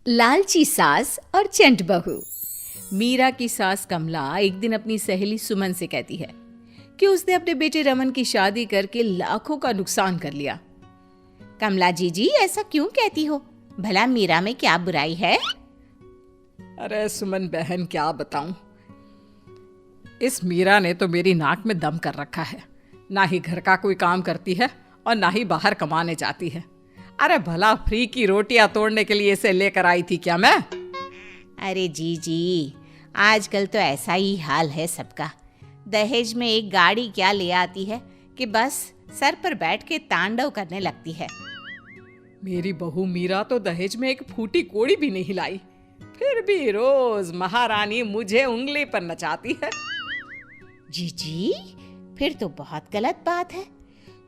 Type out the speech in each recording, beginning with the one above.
लालची सास और चंट बहू। मीरा की सास कमला एक दिन अपनी सहेली सुमन से कहती है कि उसने अपने बेटे रमन की शादी करके लाखों का नुकसान कर लिया। कमला जी ऐसा क्यों कहती हो? भला मीरा में क्या बुराई है? अरे सुमन बहन, क्या बताऊं, इस मीरा ने तो मेरी नाक में दम कर रखा है। ना ही घर का कोई काम करती है और ना ही बाहर कमाने जाती है। अरे भला फ्री की रोटियां तोड़ने के लिए इसे लेकर आई थी क्या मैं? अरे जी आजकल तो ऐसा ही हाल है सबका। दहेज में एक गाड़ी क्या ले आती है कि बस सर पर बैठ के तांडव करने लगती है। मेरी बहू मीरा तो दहेज में एक फूटी कोड़ी भी नहीं लाई, फिर भी रोज महारानी मुझे उंगली पर नचाती है। जी फिर तो बहुत गलत बात है।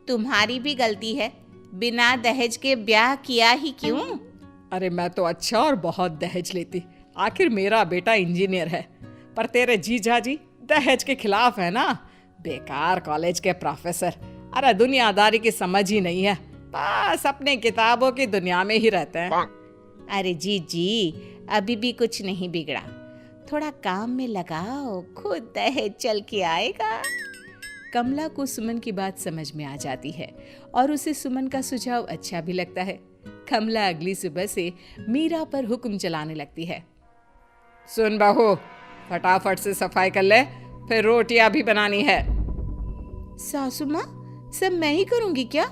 तुम्हारी भी गलती है, बिना दहेज के ब्याह किया ही क्यों? अरे मैं तो अच्छा और बहुत दहेज लेती, आखिर मेरा बेटा इंजीनियर है। पर तेरे जीजा जी दहेज के खिलाफ है ना। बेकार कॉलेज के प्रोफेसर, अरे दुनियादारी की समझ ही नहीं है, बस अपने किताबों की दुनिया में ही रहते हैं। अरे जी अभी भी कुछ नहीं बिगड़ा, थोड़ा काम में लगाओ, खुद दहेज चल के आएगा। कमला को सुमन की बात समझ में आ जाती है और उसे सुमन का सुझाव अच्छा भी लगता है। कमला अगली सुबह से मीरा पर हुक्म चलाने लगती है। सुन बहू, फटाफट से सफाई कर ले, फिर रोटियां भी बनानी है। सासू माँ, सब मैं ही करूंगी क्या?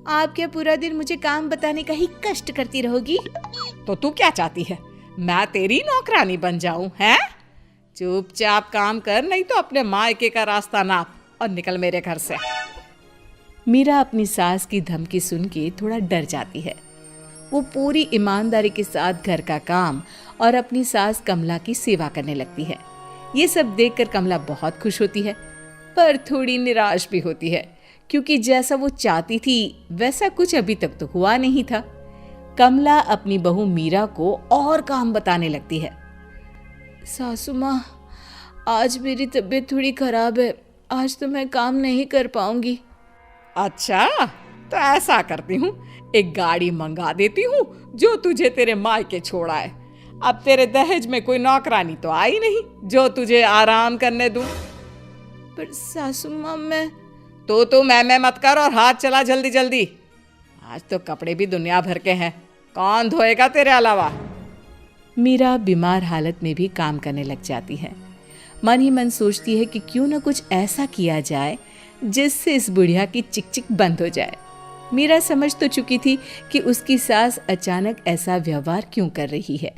आप क्या पूरा दिन मुझे काम बताने का ही कष्ट करती रहोगी? तो तू क्या चाहती है, मैं तेरी नौकरानी बन जाऊं? हैं? चुपचाप काम कर, नहीं तो अपने मायके का रास्ता नाप और निकल मेरे घर से। मीरा अपनी सास की धमकी सुन के थोड़ा डर जाती है। वो पूरी ईमानदारी के साथ घर का काम और अपनी सास कमला की सेवा करने लगती है। ये सब देखकर कमला बहुत खुश होती है, पर थोड़ी निराश भी होती है, क्योंकि जैसा वो चाहती थी वैसा कुछ अभी तक तो हुआ नहीं था। कमला अपनी बहू मीरा को और काम बताने लगती है। सासू माँ, आज मेरी तबीयत थोड़ी खराब है, आज तो मैं काम नहीं कर पाऊंगी। अच्छा, तो ऐसा करती हूँ, एक गाड़ी मंगा देती हूँ जो तुझे तेरे मायके छोड़ा है। अब तेरे दहेज में कोई नौकरानी तो आई नहीं जो तुझे आराम करने दूं। पर सासू माँ, मैं तो मैं मत कर और हाथ चला जल्दी जल्दी। आज तो कपड़े भी दुनिया भर के हैं, कौन धोएगा तेरे अलावा? मीरा बीमार हालत में भी काम करने लग जाती है। मन ही मन सोचती है कि क्यों न कुछ ऐसा किया जाए जिससे इस बुढ़िया की चिक बंद हो जाए। मीरा समझ तो चुकी थी कि उसकी सास अचानक ऐसा व्यवहार क्यों कर रही है,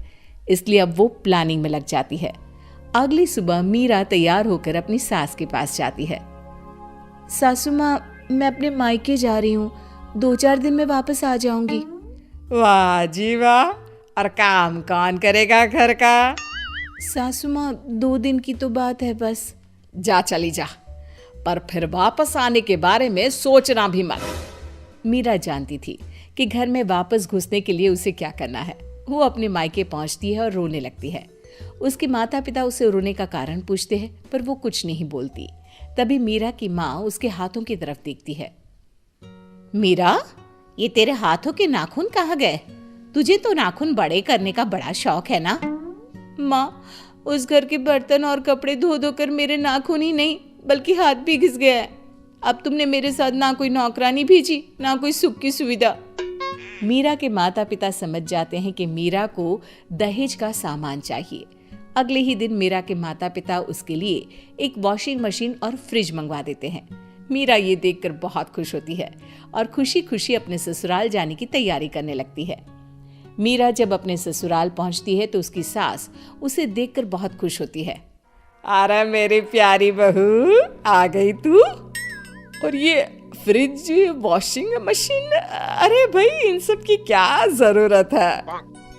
इसलिए अब वो प्लानिंग में लग जाती है। अगली सुबह मीरा तैयार होकर अपनी सास के पास जाती है। सासू माँ, मैं अपने मायके जा रही हूँ, 2-4 दिन में वापस आ जाऊंगी। वाह जी वाह, और काम कौन करेगा घर का? सासू माँ, 2 दिन की तो बात है बस। जा चली जा, पर फिर वापस आने के बारे में सोचना भी मत। मीरा जानती थी कि घर में वापस घुसने के लिए उसे क्या करना है। वो अपने मायके पहुंचती है और रोने लगती है। उसके माता पिता उसे रोने का कारण पूछते हैं, पर वो कुछ नहीं बोलती। तभी मीरा की माँ उसके हाथों की तरफ देखती है। मीरा, ये तेरे हाथों के नाखून कहाँ गए? तुझे तो नाखून बड़े करने का बड़ा शौक है ना? माँ, उस घर के बर्तन और कपड़े धो धो कर मेरे नाखून ही नहीं बल्कि हाथ भी घिस गया है। अब तुमने मेरे साथ ना कोई नौकरानी भेजी, ना कोई सुख की सुविधा। मीरा के माता पिता समझ जाते हैं कि मीरा को दहेज का सामान चाहिए। अगले ही दिन मीरा के माता पिता उसके लिए एक वॉशिंग मशीन और फ्रिज मंगवा देते हैं। मीरा ये देखकर बहुत खुश होती है और खुशी खुशी अपने ससुराल जाने की तैयारी करने लगती है। मीरा जब अपने ससुराल पहुंचती है तो उसकी सास उसे देखकर बहुत खुश होती है। अरे मेरी प्यारी बहू, आ गई तू? और ये फ्रिज, वॉशिंग मशीन, अरे भाई इन सब की क्या जरूरत है?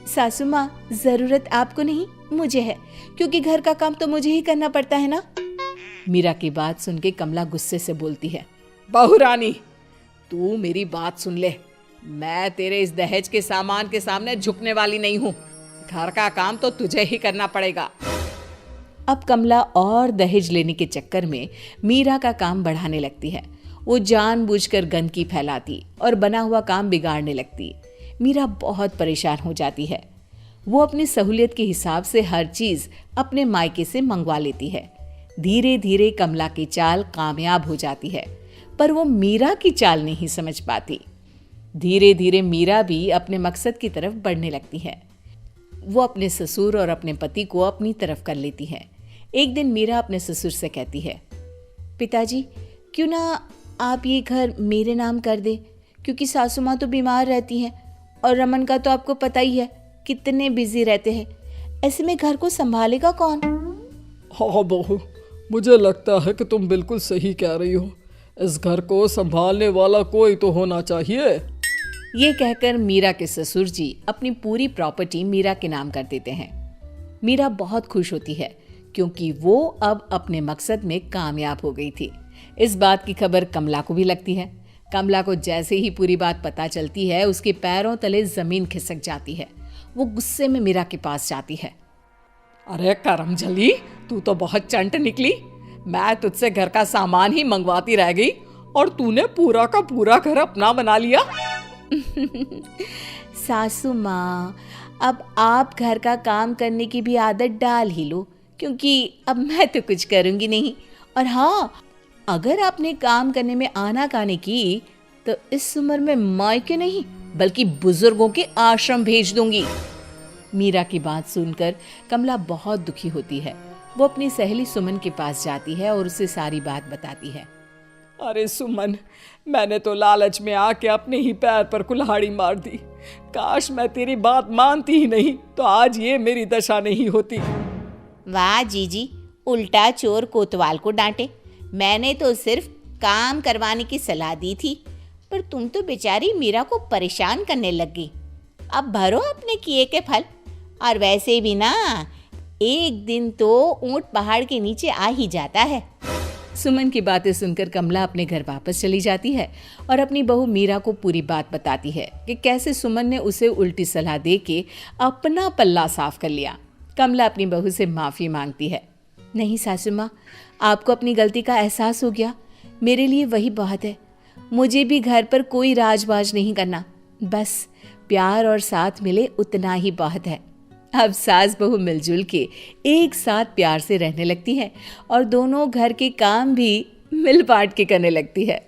सासू माँ, जरूरत आपको नहीं मुझे है, क्योंकि घर का काम तो मुझे ही करना पड़ता है ना। मीरा की बात सुन के कमला गुस्से से बोलती है। बहू रानी, तू मेरी बात सुन ले, मैं तेरे इस दहेज के सामान के सामने झुकने वाली नहीं हूँ। घर का काम तो तुझे ही करना पड़ेगा। अब कमला और दहेज लेने के चक्कर में मीरा का काम बढ़ाने लगती है। वो जानबूझकर गंदगी फैलाती और बना हुआ काम बिगाड़ने लगती। मीरा बहुत परेशान हो जाती है। वो अपनी सहूलियत के हिसाब से हर चीज अपने मायके से मंगवा लेती है। धीरे धीरे कमला की चाल कामयाब हो जाती है, पर वो मीरा की चाल नहीं समझ पाती। धीरे धीरे मीरा भी अपने मकसद की तरफ बढ़ने लगती है। वो अपने ससुर और अपने पति को अपनी तरफ कर लेती है। एक दिन मीरा अपने ससुर से कहती है, पिताजी क्यों ना आप ये घर मेरे नाम कर दें, क्योंकि सासू माँ तो बीमार रहती हैं और रमन का तो आपको पता ही है कितने बिजी रहते हैं। ऐसे में घर को संभालेगा कौन? हाँ बहू, मुझे लगता है कि तुम बिल्कुल सही कह रही हो। इस घर को संभालने वाला कोई तो होना चाहिए। ये कहकर मीरा के ससुर जी अपनी पूरी प्रॉपर्टी मीरा के नाम कर देते हैं। मीरा बहुत खुश होती है क्योंकि वो अब अपने मकसद में कामयाब हो गई थी। इस बात की खबर कमला को भी लगती है। कमला को जैसे ही पूरी बात पता चलती है, उसके पैरों तले जमीन खिसक जाती है। वो गुस्से में मीरा के पास जाती है। अरे करमजली, तू तो बहुत चंट निकली। मैं तुझसे घर का सामान ही मंगवाती रह गई और तूने पूरा का पूरा घर अपना बना लिया। सासू माँ, अब आप घर का काम करने की भी आदत डाल ही लो, क्योंकि अब मैं तो कुछ करूंगी नहीं। और हाँ, अगर आपने काम करने में आनाकानी की तो इस उम्र में मायके नहीं बल्कि बुजुर्गों के आश्रम भेज दूंगी। मीरा की बात सुनकर कमला बहुत दुखी होती है। वो अपनी सहेली सुमन के पास जाती है और उसे सारी बात बताती है। अरे सुमन, मैंने तो लालच में आके अपने ही पैर पर कुल्हाड़ी मार दी। काश मैं तेरी बात मानती ही नहीं तो आज ये मेरी दशा नहीं होती। वाह जीजी, उल्टा चोर कोतवाल को डांटे। मैंने तो सिर्फ काम करवाने की सलाह दी थी, पर तुम तो बेचारी मीरा को परेशान करने लग गई। अब भरो अपने किए के फल। और वैसे भी ना, एक दिन तो ऊंट पहाड़ के नीचे आ ही जाता है। सुमन की बातें सुनकर कमला अपने घर वापस चली जाती है और अपनी बहू मीरा को पूरी बात बताती है कि कैसे सुमन ने उसे उल्टी सलाह देके अपना पल्ला साफ कर लिया। कमला अपनी बहू से माफ़ी मांगती है। नहीं सासू माँ, आपको अपनी गलती का एहसास हो गया, मेरे लिए वही बहुत है। मुझे भी घर पर कोई राजबाज नहीं करना, बस प्यार और साथ मिले उतना ही बहुत है। अब सास बहू मिलजुल के एक साथ प्यार से रहने लगती हैं और दोनों घर के काम भी मिल बांट के करने लगती है।